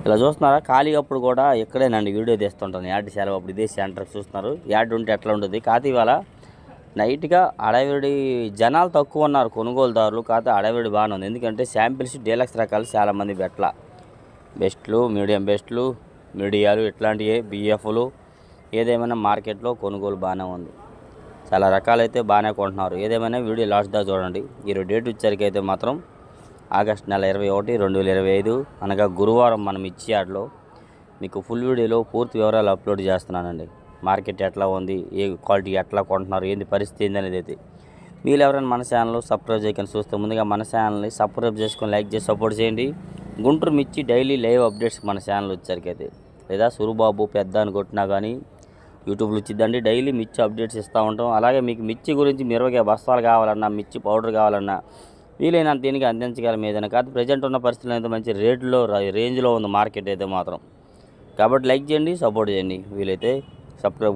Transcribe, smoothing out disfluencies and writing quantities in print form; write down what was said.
ఇలా చూస్తున్నారా, ఖాళీగా అప్పుడు కూడా ఇక్కడేనండి వీడియో తీస్తుంటాను. యాడ్ సెలవు అప్పుడు ఇదే సెంటర్ చూస్తున్నారు. యాడ్ ఉంటే ఎట్లా ఉంటుంది. కాకపోతే ఇవాళ నైట్గా అడవిడి జనాలు తక్కువ ఉన్నారు కొనుగోలుదారులు. కాకపోతే అడవిడి బాగానే ఉంది. ఎందుకంటే శాంపిల్స్ డీలక్స్ రకాలు చాలామంది బెట్ల బెస్ట్లు, మీడియం బెస్ట్లు, మీడియాలు ఇట్లాంటివి బిఎఫ్లు ఏదేమైనా మార్కెట్లో కొనుగోలు బాగానే ఉంది. చాలా రకాలైతే బాగానే కొంటున్నారు. ఏదేమైనా వీడియో లాస్ట్ దాకా చూడండి. ఈరోజు డేట్ వచ్చేసరికి మాత్రం ఆగస్టు నెల 21, 2025 అనగా గురువారం మనం ఇచ్చే యాడ్లో మీకు ఫుల్ వీడియోలో పూర్తి వివరాలు అప్లోడ్ చేస్తున్నానండి. మార్కెట్ ఎట్లా ఉంది, ఏ క్వాలిటీ ఎట్లా కొంటున్నారు, ఏంది పరిస్థితి ఏంది అనేది అయితే. మీరు ఎవరైనా మన ఛానల్ సబ్స్క్రైబ్ చేయకుండా చూస్తే ముందుగా మన ఛానల్ని సబ్స్క్రైబ్ చేసుకొని లైక్ చేసి సపోర్ట్ చేయండి. గుంటూరు మిర్చి డైలీ లైవ్ అప్డేట్స్ మన ఛానల్ వచ్చేసరికి లేదా సురుబాబు పెద్ద అని కొట్టినా కానీ యూట్యూబ్లో వచ్చిందండి. డైలీ మిర్చి అప్డేట్స్ ఇస్తూ ఉంటాం. అలాగే మీకు మిర్చి గురించి 20 బస్తాలు కావాలన్నా, మిర్చి పౌడర్ కావాలన్నా వీలైనంత దీనికి అందించగలం. ఏదైనా కాదు ప్రజెంట్ ఉన్న పరిస్థితులు అయితే మంచి రేంజ్లో ఉంది మార్కెట్ అయితే మాత్రం. కాబట్టి లైక్ చేయండి, సపోర్ట్ చేయండి. వీలైతే సబ్స్క్రైబ్